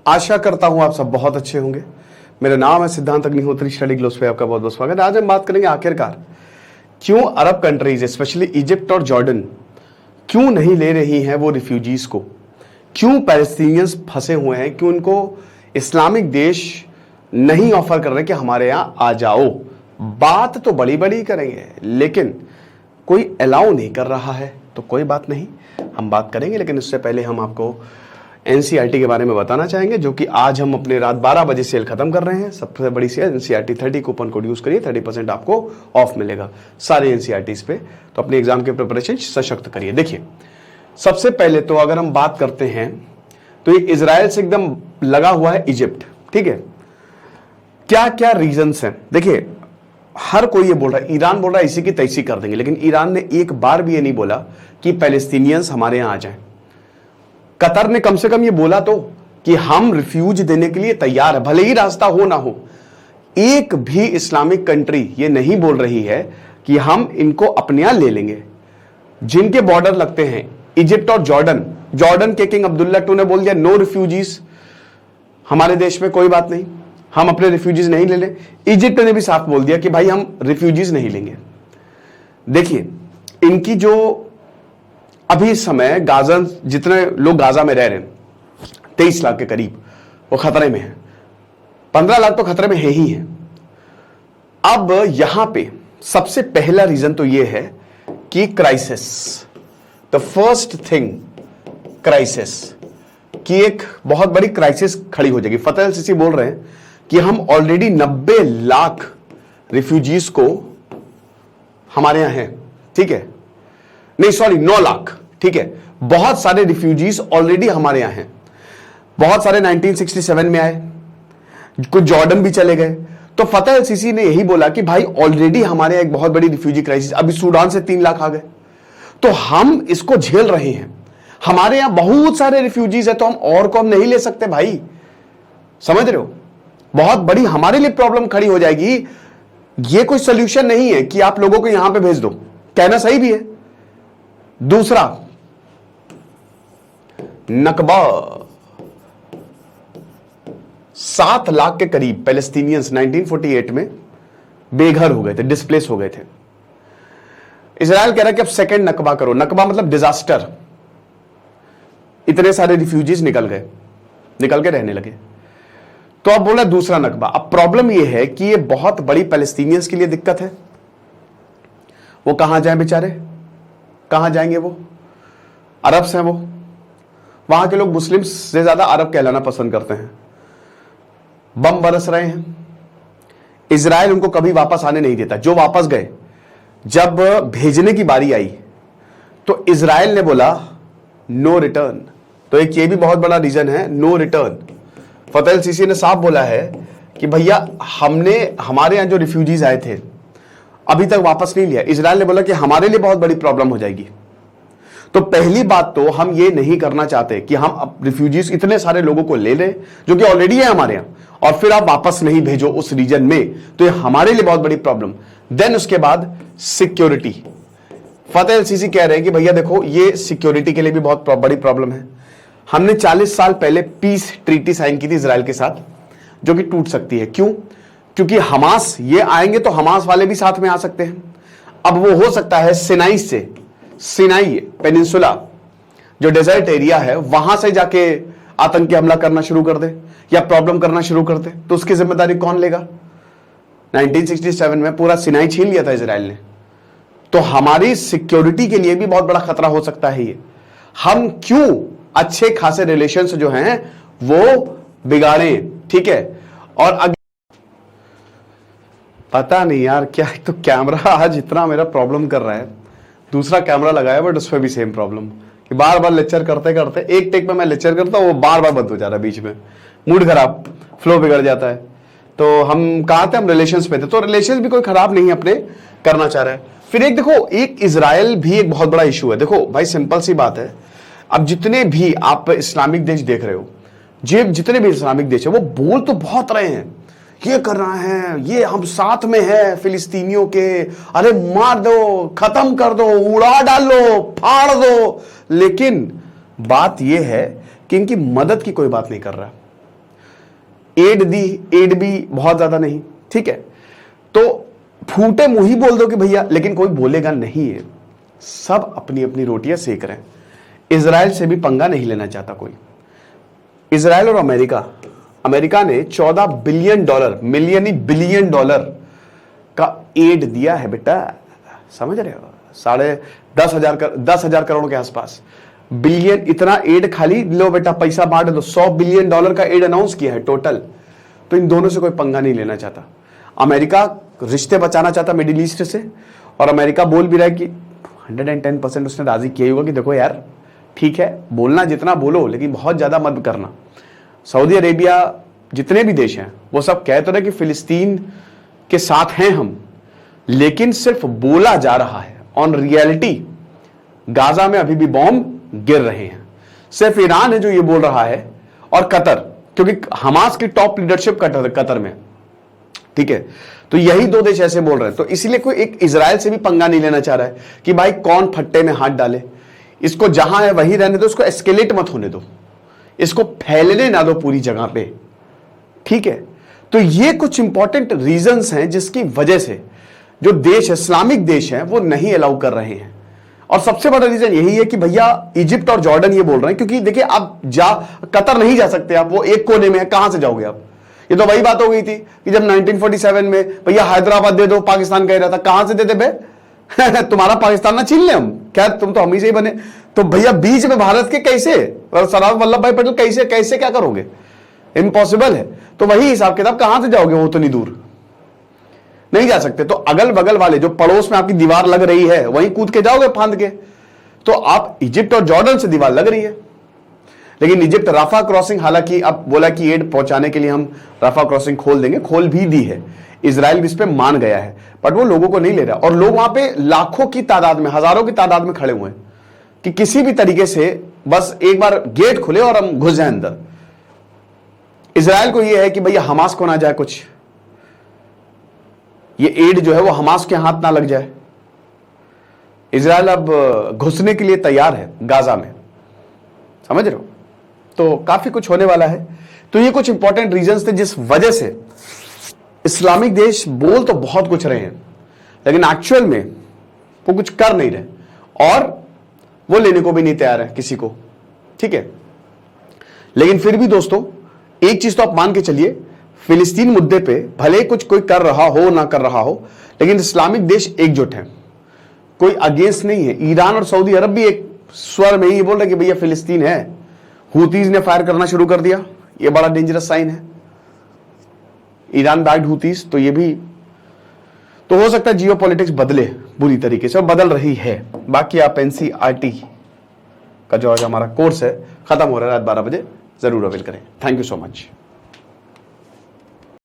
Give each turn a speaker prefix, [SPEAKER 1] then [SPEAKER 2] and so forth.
[SPEAKER 1] आशा करता हूं आप सब बहुत अच्छे होंगे। मेरा नाम है सिद्धांत अग्निहोत्री, स्टडी ग्लोस पे आपका बहुत बहुत स्वागत है। आज हम बात करेंगे आखिरकार क्यों अरब कंट्रीज स्पेशली इजिप्ट और जॉर्डन क्यों नहीं ले रही हैं वो रिफ्यूजीज को, क्यों पैलेस्टीनियंस फंसे हुए हैं, क्यों उनको इस्लामिक देश नहीं ऑफर कर रहे कि हमारे यहाँ आ जाओ। बात तो बड़ी बड़ी करेंगे लेकिन कोई अलाउ नहीं कर रहा है, तो कोई बात नहीं, हम बात करेंगे। लेकिन उससे पहले हम आपको एनसीईआरटी के बारे में बताना चाहेंगे, जो कि आज हम अपने रात 12 बजे सेल खत्म कर रहे हैं। सबसे बड़ी sale NCERT 30 coupon code use करिए, 30% आपको ऑफ मिलेगा सारे एनसीईआरटीज पे। तो अपने एग्जाम के प्रिपरेशन सशक्त करिए। देखिए, सबसे पहले तो अगर हम बात करते हैं तो ये इजराइल से एकदम लगा हुआ है इजिप्ट, ठीक है। क्या क्या रीजंस हैं? देखिए, हर कोई ये बोल रहा है, ईरान बोल रहा है इसी की तैसी कर देंगे, लेकिन ईरान ने एक बार भी ये नहीं बोला कि पैलेस्टीनियंस हमारे यहां आ जाएं। कतर ने कम से कम ये बोला तो कि हम रिफ्यूज देने के लिए तैयार है, भले ही रास्ता हो ना हो। एक भी इस्लामिक कंट्री ये नहीं बोल रही है कि हम इनको अपने यहां ले लेंगे। जिनके बॉर्डर लगते हैं इजिप्ट और जॉर्डन, जॉर्डन के किंग अब्दुल्ला II ने बोल दिया नो रिफ्यूजीज हमारे देश में, कोई बात नहीं, हम अपने रिफ्यूजीज नहीं ले लें। इजिप्ट ने भी साफ बोल दिया कि भाई हम रिफ्यूजीज नहीं लेंगे। देखिए, इनकी जो अभी इस समय गाजा, जितने लोग गाजा में रह रहे हैं 23 लाख के करीब, वो खतरे में है। 15 लाख तो खतरे में है ही है। अब यहां पे सबसे पहला रीजन तो ये है कि crisis, the first thing crisis, कि एक बहुत बड़ी क्राइसिस खड़ी हो जाएगी। फतेह अल-सीसी बोल रहे हैं कि हम ऑलरेडी 90 लाख रिफ्यूजीज को हमारे यहां हैं, ठीक है, नहीं सॉरी 9 लाख, ठीक है। बहुत सारे रिफ्यूजीज ऑलरेडी हमारे यहां हैं। बहुत सारे 1967 में आए, कुछ जॉर्डन भी चले गए। तो फतेह अल-सीसी ने यही बोला कि भाई ऑलरेडी हमारे यहां एक बहुत बड़ी रिफ्यूजी क्राइसिस, अभी सूडान से 3 लाख आ गए, तो हम इसको झेल रहे हैं। हमारे यहां बहुत सारे रिफ्यूजीज है, तो हम और को हम नहीं ले सकते भाई, समझ रहे हो? बहुत बड़ी हमारे लिए प्रॉब्लम खड़ी हो जाएगी। ये कोई सोल्यूशन नहीं है कि आप लोगों को यहां पे भेज दो, कहना सही भी है। दूसरा, नकबा, 7 लाख के करीब पैलेस्टीनियंस 1948 में बेघर हो गए थे, डिस्प्लेस हो गए थे। इजराइल कह रहा है कि अब सेकंड नकबा करो। नकबा मतलब डिजास्टर। इतने सारे रिफ्यूजीज निकल के रहने लगे, तो अब बोला दूसरा नकबा। अब प्रॉब्लम यह है कि ये बहुत बड़ी पैलेस्टीनियंस के लिए दिक्कत है। वो कहां जाएं बेचारे, कहां जाएंगे? वो अरब्स हैं, वो वहां के लोग मुस्लिम से ज्यादा अरब कहलाना पसंद करते हैं। बम बरस रहे हैं, इजराइल उनको कभी वापस आने नहीं देता। जो वापस गए, जब भेजने की बारी आई तो इजराइल ने बोला नो रिटर्न। तो एक ये भी बहुत बड़ा रीजन है, नो रिटर्न। फतेह अल-सीसी ने साफ बोला है कि भैया हमारे यहां जो रिफ्यूजीज आए थे अभी तक वापस नहीं लिया। इजराइल ने बोला कि हमारे लिए बहुत बड़ी प्रॉब्लम हो जाएगी। तो पहली बात तो हम ये नहीं करना चाहते कि हम रिफ्यूजीज इतने सारे लोगों को ले लें जो कि ऑलरेडी है हमारे यहां, और फिर आप वापस नहीं भेजो उस रीजन में, तो ये हमारे लिए बहुत बड़ी प्रॉब्लम। देन उसके बाद सिक्योरिटी। फतेह अल-सीसी कह रहे हैं कि भैया देखो, ये सिक्योरिटी के लिए भी बहुत बड़ी प्रॉब्लम है। हमने 40 साल पहले पीस ट्रीटी साइन की थी इजराइल के साथ, जो कि टूट सकती है। क्यों? क्योंकि हमास ये आएंगे तो हमास वाले भी साथ में आ सकते हैं। अब वो हो सकता है सिनाई पेनिनसुला, जो डेजर्ट एरिया है, वहां से जाके आतंकी हमला करना शुरू कर दे या प्रॉब्लम करना शुरू कर दे, तो उसकी जिम्मेदारी कौन लेगा? 1967 में पूरा सिनाई छीन लिया था इजराइल ने। तो हमारी सिक्योरिटी के लिए भी बहुत बड़ा खतरा हो सकता है ये। हम क्यों अच्छे खासे रिलेशंस जो हैं वो बिगाड़ें, ठीक है। और पता नहीं यार क्या, तो कैमरा आज इतना मेरा प्रॉब्लम कर रहा है। दूसरा कैमरा लगाया बट उस पर भी सेम प्रॉब्लम कि बार बार लेक्चर करते करते, एक टेक में मैं लेक्चर करता हूं, वो बार बार बंद हो जा रहा है बीच में, मूड खराब, फ्लो बिगड़ जाता है। तो हम कहा थे, हम रिलेशंस पे थे, तो रिलेशंस भी कोई खराब नहीं अपने करना चाह रहा है। फिर एक देखो, एक इजराइल भी एक बहुत बड़ा इशू है। देखो भाई, सिंपल सी बात है, अब जितने भी आप इस्लामिक देश देख रहे हो, जितने भी इस्लामिक देश है, वो बोल तो बहुत रहे हैं, ये कर रहा है, ये हम साथ में है फिलिस्तीनियों के, अरे मार दो, खत्म कर दो, उड़ा डालो, फाड़ दो। लेकिन बात यह है कि इनकी मदद की कोई बात नहीं कर रहा। एड दी, एड भी बहुत ज्यादा नहीं, ठीक है। तो फूटे मुंह ही बोल दो कि भैया, लेकिन कोई बोलेगा नहीं है, सब अपनी अपनी रोटियां सेक रहे हैं। इजराइल से भी पंगा नहीं लेना चाहता कोई। इजराइल और अमेरिका ने $14 बिलियन, मिलियन नहीं बिलियन डॉलर का एड दिया है बेटा, समझ रहे हो? 10,000 करोड़ के आसपास, बिलियन, इतना एड खाली लो बेटा, पैसा बांट दो। $100 बिलियन का एड अनाउंस किया है टोटल। तो इन दोनों से कोई पंगा नहीं लेना चाहता। अमेरिका रिश्ते बचाना चाहता मिडिल ईस्ट से, और अमेरिका बोल भी रहा है कि 110% उसने राजी किया होगा कि देखो यार ठीक है, बोलना जितना बोलो लेकिन बहुत ज्यादा मत करना। सऊदी अरेबिया, जितने भी देश हैं वो सब कह तो रहे कि फिलिस्तीन के साथ हैं हम, लेकिन सिर्फ बोला जा रहा है। ऑन रियलिटी गाजा में अभी भी बॉम्ब गिर रहे हैं। सिर्फ ईरान है जो ये बोल रहा है, और कतर, क्योंकि हमास की टॉप लीडरशिप कतर में, ठीक है। तो यही दो देश ऐसे बोल रहे हैं। तो इसलिए कोई एक इजराइल से भी पंगा नहीं लेना चाह रहा है कि भाई कौन फट्टे में हाथ डाले, इसको जहां है वहीं रहने दो, इसको एस्केलेट मत होने दो, इसको फैलने ना दो पूरी जगह पे, ठीक है। तो ये कुछ इंपॉर्टेंट रीजंस हैं जिसकी वजह से जो देश इस्लामिक देश हैं वो नहीं अलाउ कर रहे हैं। और सबसे बड़ा रीजन यही है कि भैया इजिप्ट और जॉर्डन ये बोल रहे हैं, क्योंकि देखिए आप कतर नहीं जा सकते, आप वो एक कोने में है, कहां से जाओगे आप? ये तो वही बात हो गई थी कि जब 1947 में भैया हैदराबाद दे दो, पाकिस्तान कह रहा था, कहां से देते बे? तुम्हारा पाकिस्तान ना छीन ले हम, क्या तुम तो हम ही से ही बने। तो भैया बीच में भारत के कैसे, सरदार वल्लभ भाई पटेल कैसे कैसे क्या करोगे? इम्पॉसिबल है। तो वही हिसाब किताब, कहां से जाओगे? वो तो नहीं, दूर नहीं जा सकते। तो अगल बगल वाले जो पड़ोस में आपकी दीवार लग रही है वहीं कूद के जाओगे फांद के। तो आप इजिप्ट और जॉर्डन से दीवार लग रही है, लेकिन इजिप्ट राफा क्रॉसिंग, हालांकि अब बोला कि एड पहुंचाने के लिए हम राफा क्रॉसिंग खोल देंगे, खोल भी दी है, इजराइल भी इस पे मान गया है, बट वो लोगों को नहीं ले रहा। और लोग वहां पे लाखों की तादाद में, हजारों की तादाद में खड़े हुए हैं कि किसी भी तरीके से बस एक बार गेट खुले और हम घुस जाए अंदर। इजराइल को यह है कि भैया हमास को ना जाए कुछ, ये एड जो है वो हमास के हाथ ना लग जाए। इजराइल अब घुसने के लिए तैयार है गाजा में, समझ रहे हो? तो काफी कुछ होने वाला है। तो ये कुछ इंपॉर्टेंट रीजंस थे जिस वजह से इस्लामिक देश बोल तो बहुत कुछ रहे हैं, लेकिन एक्चुअल में वो कुछ कर नहीं रहे, और वो लेने को भी नहीं तैयार है किसी को, ठीक है। लेकिन फिर भी दोस्तों एक चीज तो आप मान के चलिए, फिलिस्तीन मुद्दे पे भले कुछ कोई कर रहा हो ना कर रहा हो, लेकिन इस्लामिक देश एकजुट है, कोई अगेंस्ट नहीं है। ईरान और सऊदी अरब भी एक स्वर में ही बोल रहे कि भैया फिलिस्तीन है। हुतीज ने फायर करना शुरू कर दिया, ये बड़ा डेंजरस साइन है। ईरान बैक्ड हुतीज, तो ये भी तो हो सकता है जियोपॉलिटिक्स बदले बुरी तरीके से, और बदल रही है। बाकी आप NCERT का जो आज हमारा कोर्स है खत्म हो रहा है रात 12 बजे, जरूर अवेल करें। Thank you so much.